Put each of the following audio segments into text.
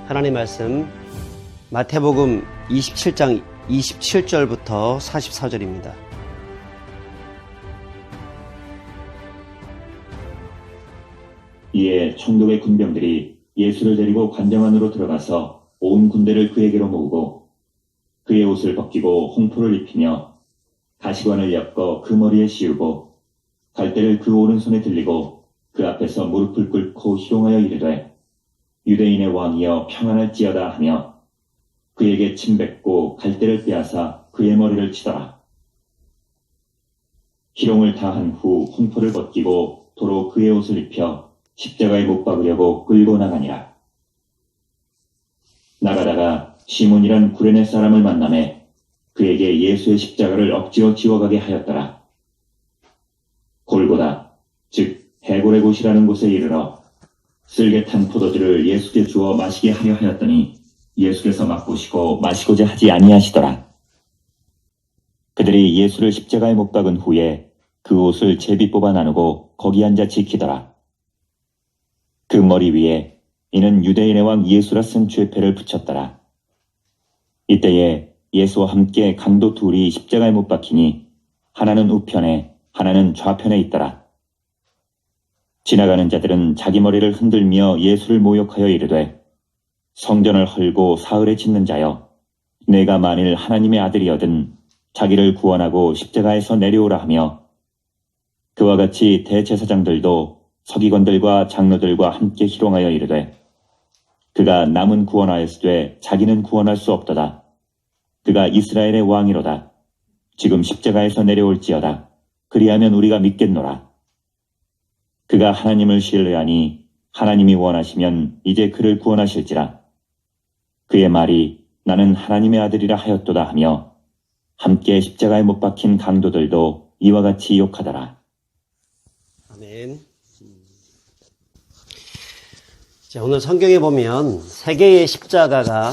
하나님의 말씀 마태복음 27장 27절부터 44절입니다. 이에 총독의 군병들이 예수를 데리고 관장 안으로 들어가서 온 군대를 그에게로 모으고 그의 옷을 벗기고 홍포를 입히며 가시관을 엮어 그 머리에 씌우고 갈대를 그 오른손에 들리고 그 앞에서 무릎을 꿇고 희롱하여 이르되 유대인의 왕이여 평안할지어다 하며 그에게 침뱉고 갈대를 빼앗아 그의 머리를 치더라. 희롱을 다 한 후 홍포를 벗기고 도로 그의 옷을 입혀 십자가에 못 박으려고 끌고 나가니라. 나가다가 시몬이란 구레네 사람을 만나매 그에게 예수의 십자가를 억지로 지워가게 하였더라. 골고다, 즉 해골의 곳이라는 곳에 이르러 쓸개 탄 포도주를 예수께 주어 마시게 하려 하였더니 예수께서 맛보시고 마시고자 하지 아니하시더라. 그들이 예수를 십자가에 못 박은 후에 그 옷을 제비 뽑아 나누고 거기 앉아 지키더라. 그 머리 위에 이는 유대인의 왕 예수라 쓴 죄패를 붙였더라. 이때에 예수와 함께 강도 둘이 십자가에 못 박히니 하나는 우편에 하나는 좌편에 있더라. 지나가는 자들은 자기 머리를 흔들며 예수를 모욕하여 이르되 성전을 헐고 사흘에 짓는 자여 내가 만일 하나님의 아들이여든 자기를 구원하고 십자가에서 내려오라 하며 그와 같이 대제사장들도 서기관들과 장로들과 함께 희롱하여 이르되 그가 남은 구원하였으되 자기는 구원할 수 없도다. 그가 이스라엘의 왕이로다. 지금 십자가에서 내려올지어다. 그리하면 우리가 믿겠노라. 그가 하나님을 신뢰하니 하나님이 원하시면 이제 그를 구원하실지라. 그의 말이 나는 하나님의 아들이라 하였도다 하며 함께 십자가에 못 박힌 강도들도 이와 같이 욕하더라. 아멘. 자, 오늘 성경에 보면 세 개의 십자가가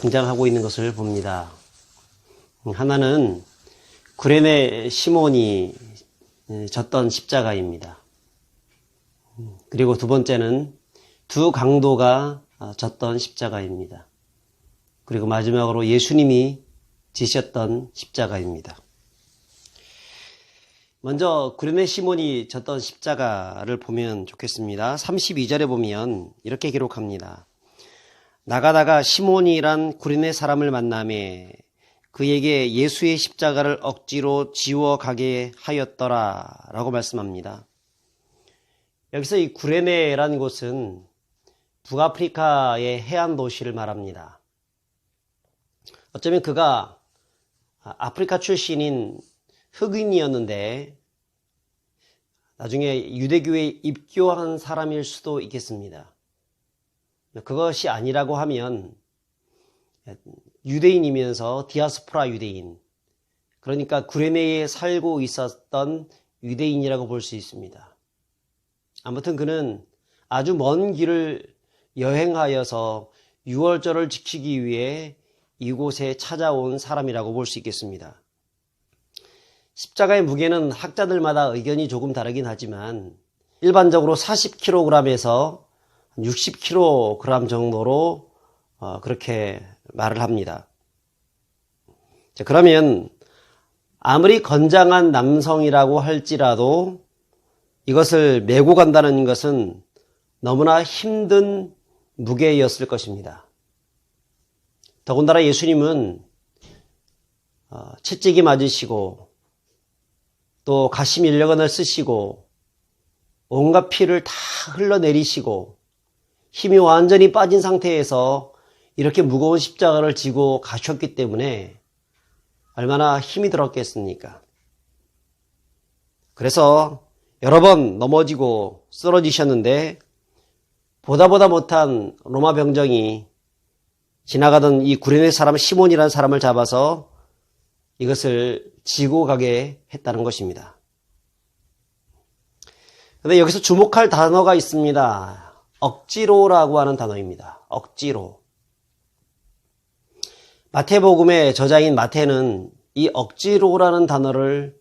등장하고 있는 것을 봅니다. 하나는 구레네 시몬이 졌던 십자가입니다. 그리고 두 번째는 두 강도가 졌던 십자가입니다. 그리고 마지막으로 예수님이 지셨던 십자가입니다. 먼저 구레네 시몬이 졌던 십자가를 보면 좋겠습니다. 32절에 보면 이렇게 기록합니다. 나가다가 시몬이란 구레네 사람을 만나매 그에게 예수의 십자가를 억지로 지워가게 하였더라 라고 말씀합니다. 여기서 이 구레네라는 곳은 북아프리카의 해안 도시를 말합니다. 어쩌면 그가 아프리카 출신인 흑인이었는데 나중에 유대교에 입교한 사람일 수도 있겠습니다. 그것이 아니라고 하면 유대인이면서 디아스포라 유대인, 그러니까 구레네에 살고 있었던 유대인이라고 볼 수 있습니다. 아무튼 그는 아주 먼 길을 여행하여서 유월절을 지키기 위해 이곳에 찾아온 사람이라고 볼 수 있겠습니다. 십자가의 무게는 학자들마다 의견이 조금 다르긴 하지만 일반적으로 40kg에서 60kg 정도로 그렇게 말을 합니다. 자, 그러면 아무리 건장한 남성이라고 할지라도 이것을 메고 간다는 것은 너무나 힘든 무게였을 것입니다. 더군다나 예수님은 채찍이 맞으시고 또 가시밀려건을 쓰시고 온갖 피를 다 흘러내리시고 힘이 완전히 빠진 상태에서 이렇게 무거운 십자가를 지고 가셨기 때문에 얼마나 힘이 들었겠습니까? 그래서 여러 번 넘어지고 쓰러지셨는데 보다 못한 로마 병정이 지나가던 이 구레네 사람 시몬이라는 사람을 잡아서 이것을 지고 가게 했다는 것입니다. 그런데 여기서 주목할 단어가 있습니다. 억지로라고 하는 단어입니다. 억지로. 마태복음의 저자인 마태는 이 억지로라는 단어를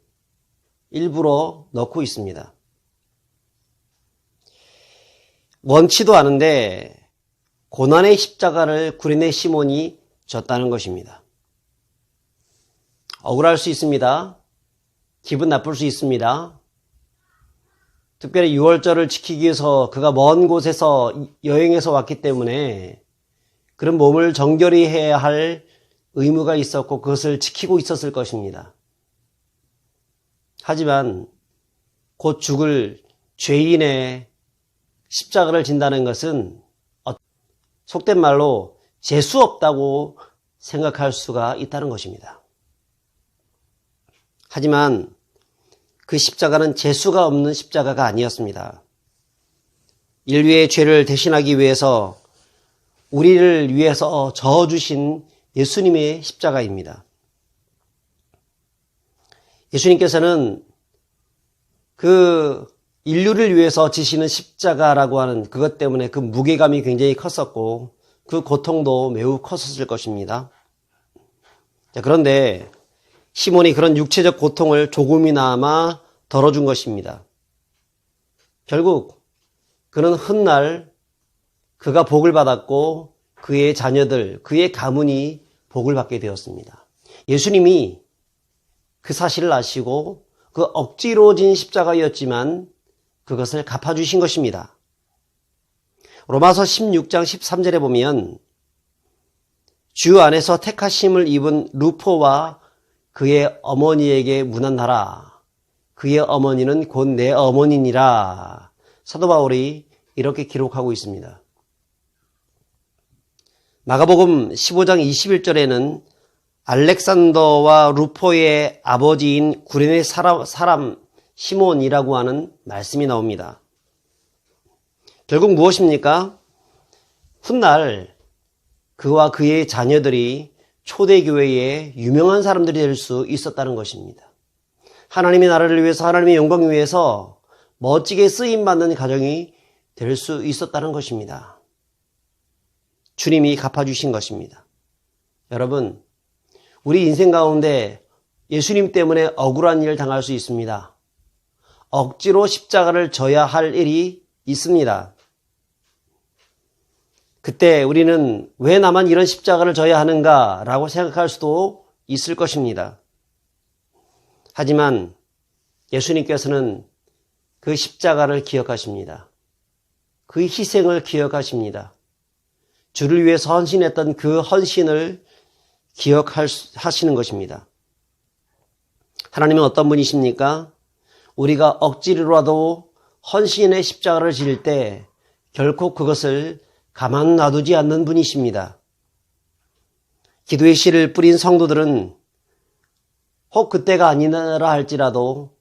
일부러 넣고 있습니다. 원치도 않은데 고난의 십자가를 구레네 시몬이 졌다는 것입니다. 억울할 수 있습니다. 기분 나쁠 수 있습니다. 특별히 6월절을 지키기 위해서 그가 먼 곳에서 여행해서 왔기 때문에 그런 몸을 정결히 해야 할 의무가 있었고 그것을 지키고 있었을 것입니다. 하지만 곧 죽을 죄인의 십자가를 진다는 것은 속된 말로 재수 없다고 생각할 수가 있다는 것입니다. 하지만 그 십자가는 재수가 없는 십자가가 아니었습니다. 인류의 죄를 대신하기 위해서 우리를 위해서 저어주신 예수님의 십자가입니다. 예수님께서는 그 인류를 위해서 지시는 십자가라고 하는 그것 때문에 그 무게감이 굉장히 컸었고 그 고통도 매우 컸었을 것입니다. 자, 그런데 시몬이 그런 육체적 고통을 조금이나마 덜어준 것입니다. 결국 그는 훗날 그가 복을 받았고 그의 자녀들, 그의 가문이 복을 받게 되었습니다. 예수님이 그 사실을 아시고 그 억지로 진 십자가였지만 그것을 갚아주신 것입니다. 로마서 16장 13절에 보면 주 안에서 택하심을 입은 루포와 그의 어머니에게 문안하라. 그의 어머니는 곧 내 어머니니라. 사도 바울이 이렇게 기록하고 있습니다. 마가복음 15장 21절에는 알렉산더와 루포의 아버지인 구레네 사람 시몬이라고 하는 말씀이 나옵니다. 결국 무엇입니까? 훗날 그와 그의 자녀들이 초대교회의 유명한 사람들이 될 수 있었다는 것입니다. 하나님의 나라를 위해서 하나님의 영광을 위해서 멋지게 쓰임받는 가정이 될 수 있었다는 것입니다. 주님이 갚아주신 것입니다. 여러분, 우리 인생 가운데 예수님 때문에 억울한 일을 당할 수 있습니다. 억지로 십자가를 져야 할 일이 있습니다. 그때 우리는 왜 나만 이런 십자가를 져야 하는가 라고 생각할 수도 있을 것입니다. 하지만 예수님께서는 그 십자가를 기억하십니다. 그 희생을 기억하십니다. 주를 위해서 헌신했던 그 헌신을 기억하시는 것입니다. 하나님은 어떤 분이십니까? 우리가 억지로라도 헌신의 십자가를 질 때 결코 그것을 가만 놔두지 않는 분이십니다. 기도의 씨를 뿌린 성도들은 혹 그때가 아니라 할지라도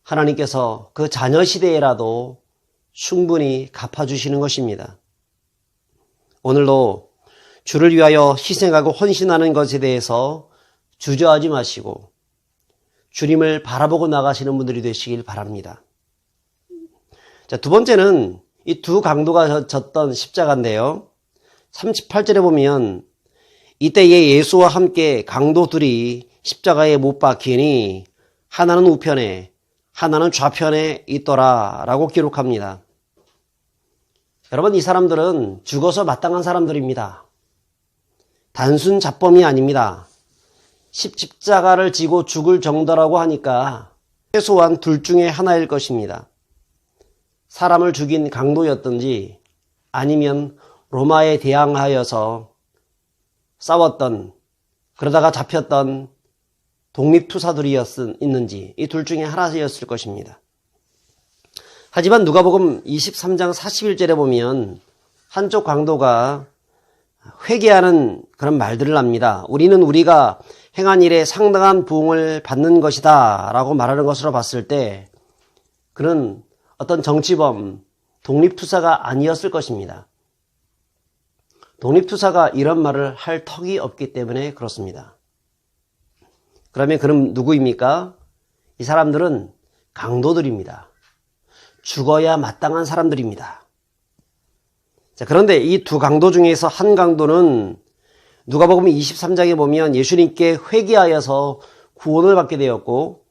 하나님께서 그 자녀 시대에라도 충분히 갚아주시는 것입니다. 오늘도 주를 위하여 희생하고 헌신하는 것에 대해서 주저하지 마시고 주님을 바라보고 나가시는 분들이 되시길 바랍니다. 자, 두 번째는 이 두 강도가 졌던 십자가인데요. 38절에 보면 이때에 예수와 함께 강도 둘이 십자가에 못 박히니 하나는 우편에 하나는 좌편에 있더라 라고 기록합니다. 여러분, 이 사람들은 죽어서 마땅한 사람들입니다. 단순 잡범이 아닙니다. 십자가를 지고 죽을 정도라고 하니까 최소한 둘 중에 하나일 것입니다. 사람을 죽인 강도였든지 아니면 로마에 대항하여서 싸웠던, 그러다가 잡혔던 독립투사들이었는지 이 둘 중에 하나였을 것입니다. 하지만 누가복음 23장 41절에 보면 한쪽 강도가 회개하는 그런 말들을 합니다. 우리는 우리가 행한 일에 상당한 부응을 받는 것이다 라고 말하는 것으로 봤을 때 그는 어떤 정치범, 독립투사가 아니었을 것입니다. 독립투사가 이런 말을 할 턱이 없기 때문에 그렇습니다. 그러면 그럼 누구입니까? 이 사람들은 강도들입니다. 죽어야 마땅한 사람들입니다. 자, 그런데 이 두 강도 중에서 한 강도는 누가복음 23장에 보면 예수님께 회개하여서 구원을 받게 되었고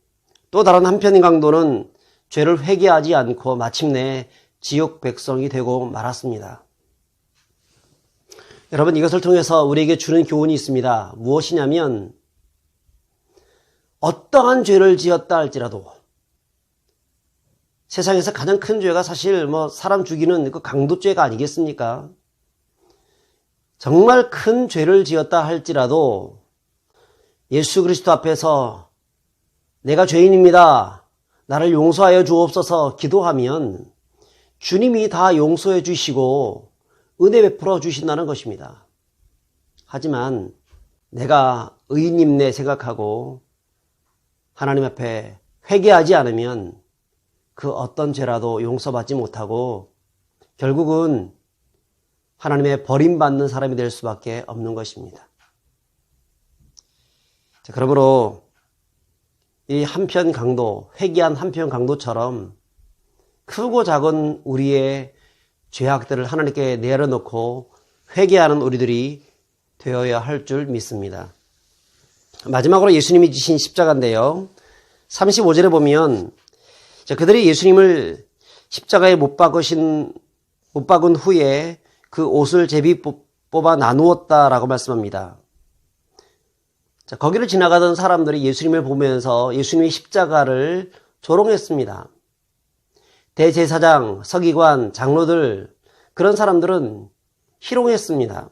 또 다른 한편 강도는 죄를 회개하지 않고 마침내 지옥 백성이 되고 말았습니다. 여러분, 이것을 통해서 우리에게 주는 교훈이 있습니다. 무엇이냐면 어떠한 죄를 지었다 할지라도, 세상에서 가장 큰 죄가 사실 사람 죽이는 그 강도죄가 아니겠습니까? 정말 큰 죄를 지었다 할지라도 예수 그리스도 앞에서 내가 죄인입니다, 나를 용서하여 주옵소서 기도하면 주님이 다 용서해 주시고 은혜 베풀어 주신다는 것입니다. 하지만 내가 의인님네 생각하고 하나님 앞에 회개하지 않으면 그 어떤 죄라도 용서받지 못하고 결국은 하나님의 버림받는 사람이 될 수밖에 없는 것입니다. 자, 그러므로 이 한편 강도, 회개한 한편 강도처럼 크고 작은 우리의 죄악들을 하나님께 내려놓고 회개하는 우리들이 되어야 할 줄 믿습니다. 마지막으로 예수님이 지신 십자가인데요. 35절에 보면 그들이 예수님을 십자가에 못 박은 후에 그 옷을 제비 뽑아 나누었다라고 말씀합니다. 자, 거기를 지나가던 사람들이 예수님을 보면서 예수님의 십자가를 조롱했습니다. 대제사장, 서기관, 장로들, 그런 사람들은 희롱했습니다.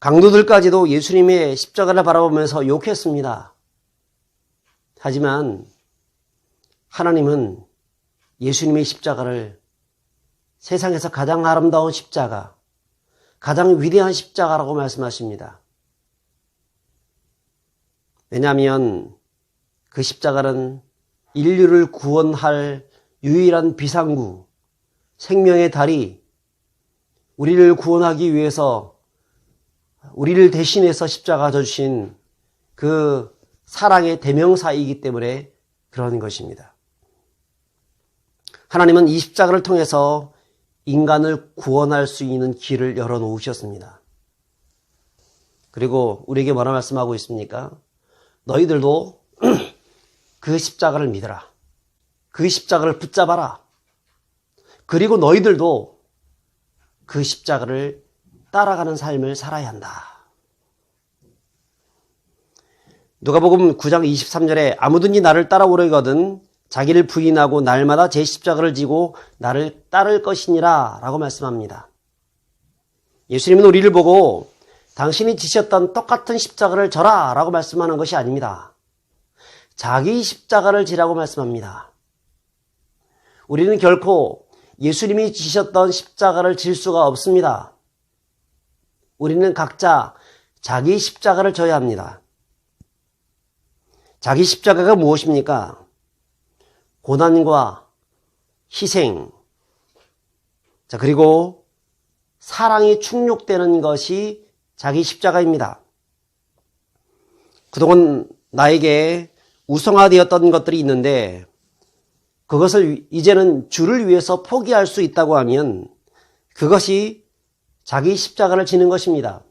강도들까지도 예수님의 십자가를 바라보면서 욕했습니다. 하지만 하나님은 예수님의 십자가를 세상에서 가장 아름다운 십자가, 가장 위대한 십자가라고 말씀하십니다. 왜냐하면 그 십자가는 인류를 구원할 유일한 비상구, 생명의 다리, 우리를 구원하기 위해서 우리를 대신해서 십자가 져주신 그 사랑의 대명사이기 때문에 그런 것입니다. 하나님은 이 십자가를 통해서 인간을 구원할 수 있는 길을 열어놓으셨습니다. 그리고 우리에게 뭐라 말씀하고 있습니까? 너희들도 그 십자가를 믿어라. 그 십자가를 붙잡아라. 그리고 너희들도 그 십자가를 따라가는 삶을 살아야 한다. 누가복음 9장 23절에 아무든지 나를 따라오려거든 자기를 부인하고 날마다 제 십자가를 지고 나를 따를 것이니라 라고 말씀합니다. 예수님은 우리를 보고 당신이 지셨던 똑같은 십자가를 져라 라고 말씀하는 것이 아닙니다. 자기 십자가를 지라고 말씀합니다. 우리는 결코 예수님이 지셨던 십자가를 질 수가 없습니다. 우리는 각자 자기 십자가를 져야 합니다. 자기 십자가가 무엇입니까? 고난과 희생, 그리고 사랑이 충족되는 것이 자기 십자가입니다. 그동안 나에게 우상화되었던 것들이 있는데 그것을 이제는 주를 위해서 포기할 수 있다고 하면 그것이 자기 십자가를 지는 것입니다.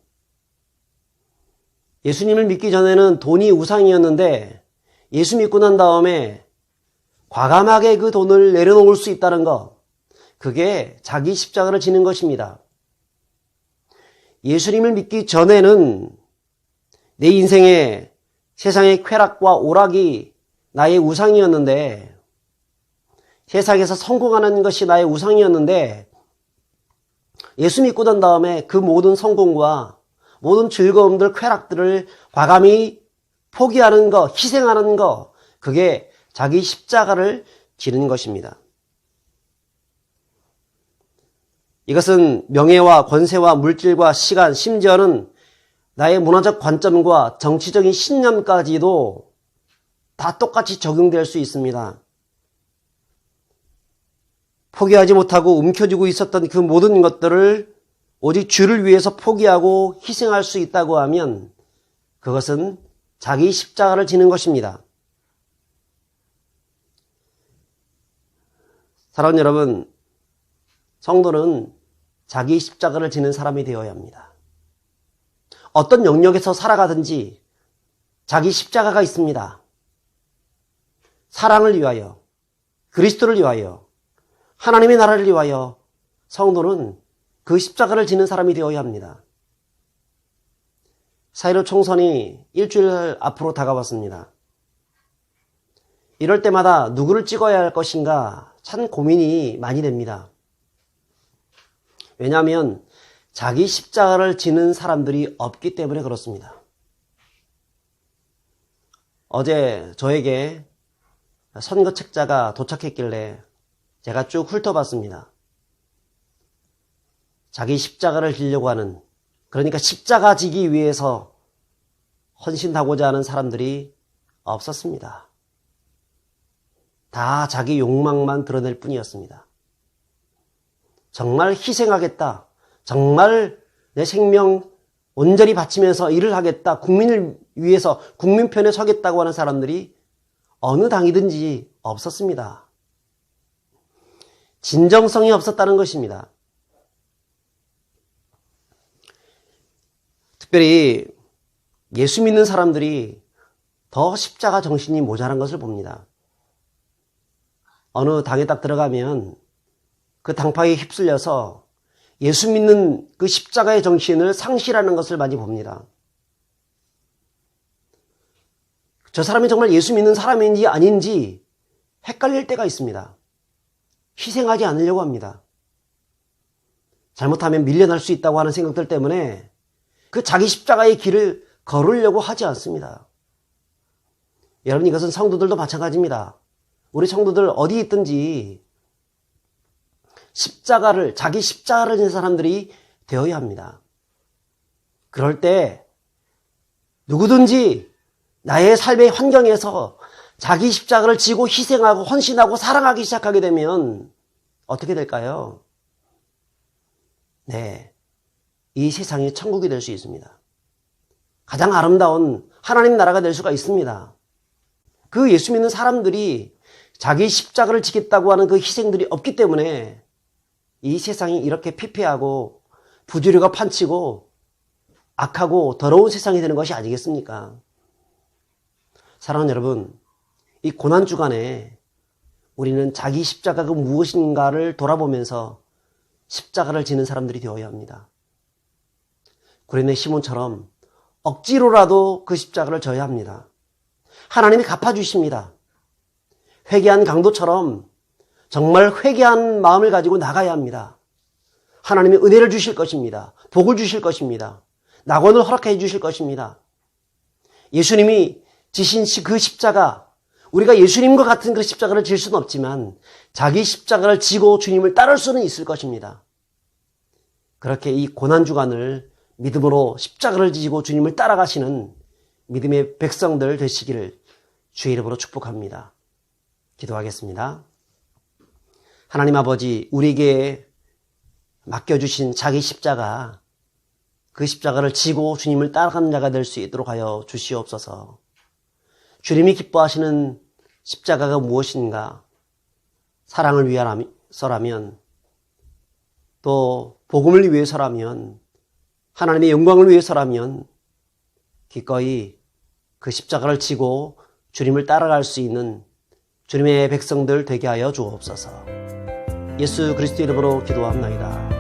예수님을 믿기 전에는 돈이 우상이었는데 예수 믿고 난 다음에 과감하게 그 돈을 내려놓을 수 있다는 것, 그게 자기 십자가를 지는 것입니다. 예수님을 믿기 전에는 내 인생에 세상의 쾌락과 오락이 나의 우상이었는데, 세상에서 성공하는 것이 나의 우상이었는데, 예수 믿고 난 다음에 그 모든 성공과 모든 즐거움들, 쾌락들을 과감히 포기하는 것, 희생하는 것, 그게 자기 십자가를 지는 것입니다. 이것은 명예와 권세와 물질과 시간, 심지어는 나의 문화적 관점과 정치적인 신념까지도 다 똑같이 적용될 수 있습니다. 포기하지 못하고 움켜쥐고 있었던 그 모든 것들을 오직 주를 위해서 포기하고 희생할 수 있다고 하면 그것은 자기 십자가를 지는 것입니다. 사랑하는 여러분, 성도는 자기 십자가를 지는 사람이 되어야 합니다. 어떤 영역에서 살아가든지 자기 십자가가 있습니다. 사랑을 위하여, 그리스도를 위하여, 하나님의 나라를 위하여 성도는 그 십자가를 지는 사람이 되어야 합니다. 4.15 총선이 일주일 앞으로 다가왔습니다. 이럴 때마다 누구를 찍어야 할 것인가 참 고민이 많이 됩니다. 왜냐하면 자기 십자가를 지는 사람들이 없기 때문에 그렇습니다. 어제 저에게 선거책자가 도착했길래 제가 쭉 훑어봤습니다. 자기 십자가를 지려고 하는, 그러니까 십자가 지기 위해서 헌신하고자 하는 사람들이 없었습니다. 다 자기 욕망만 드러낼 뿐이었습니다. 정말 희생하겠다, 정말 내 생명 온전히 바치면서 일을 하겠다, 국민을 위해서 국민 편에 서겠다고 하는 사람들이 어느 당이든지 없었습니다. 진정성이 없었다는 것입니다. 특별히 예수 믿는 사람들이 더 십자가 정신이 모자란 것을 봅니다. 어느 당에 딱 들어가면 그 당파에 휩쓸려서 예수 믿는 그 십자가의 정신을 상실하는 것을 많이 봅니다. 저 사람이 정말 예수 믿는 사람인지 아닌지 헷갈릴 때가 있습니다. 희생하지 않으려고 합니다. 잘못하면 밀려날 수 있다고 하는 생각들 때문에 그 자기 십자가의 길을 걸으려고 하지 않습니다. 여러분, 이것은 성도들도 마찬가지입니다. 우리 성도들 어디 있든지 자기 십자가를 지는 사람들이 되어야 합니다. 그럴 때 누구든지 나의 삶의 환경에서 자기 십자가를 지고 희생하고 헌신하고 사랑하기 시작하게 되면 어떻게 될까요? 네, 이 세상이 천국이 될 수 있습니다. 가장 아름다운 하나님 나라가 될 수가 있습니다. 그 예수 믿는 사람들이 자기 십자가를 지겠다고 하는 그 희생들이 없기 때문에 이 세상이 이렇게 피폐하고 부조리가 판치고 악하고 더러운 세상이 되는 것이 아니겠습니까? 사랑하는 여러분, 이 고난주간에 우리는 자기 십자가가 무엇인가를 돌아보면서 십자가를 지는 사람들이 되어야 합니다. 구레네 시몬처럼 억지로라도 그 십자가를 져야 합니다. 하나님이 갚아주십니다. 회개한 강도처럼 정말 회개한 마음을 가지고 나가야 합니다. 하나님이 은혜를 주실 것입니다. 복을 주실 것입니다. 낙원을 허락해 주실 것입니다. 예수님이 지신 그 십자가, 우리가 예수님과 같은 그 십자가를 질 수는 없지만 자기 십자가를 지고 주님을 따를 수는 있을 것입니다. 그렇게 이 고난주간을 믿음으로 십자가를 지고 주님을 따라가시는 믿음의 백성들 되시기를 주의 이름으로 축복합니다. 기도하겠습니다. 하나님 아버지, 우리에게 맡겨주신 자기 십자가, 그 십자가를 지고 주님을 따라가는 자가 될 수 있도록 하여 주시옵소서. 주님이 기뻐하시는 십자가가 무엇인가? 사랑을 위해서라면, 또 복음을 위해서라면, 하나님의 영광을 위해서라면 기꺼이 그 십자가를 지고 주님을 따라갈 수 있는 주님의 백성들 되게 하여 주옵소서. 예수 그리스도 이름으로 기도합나이다.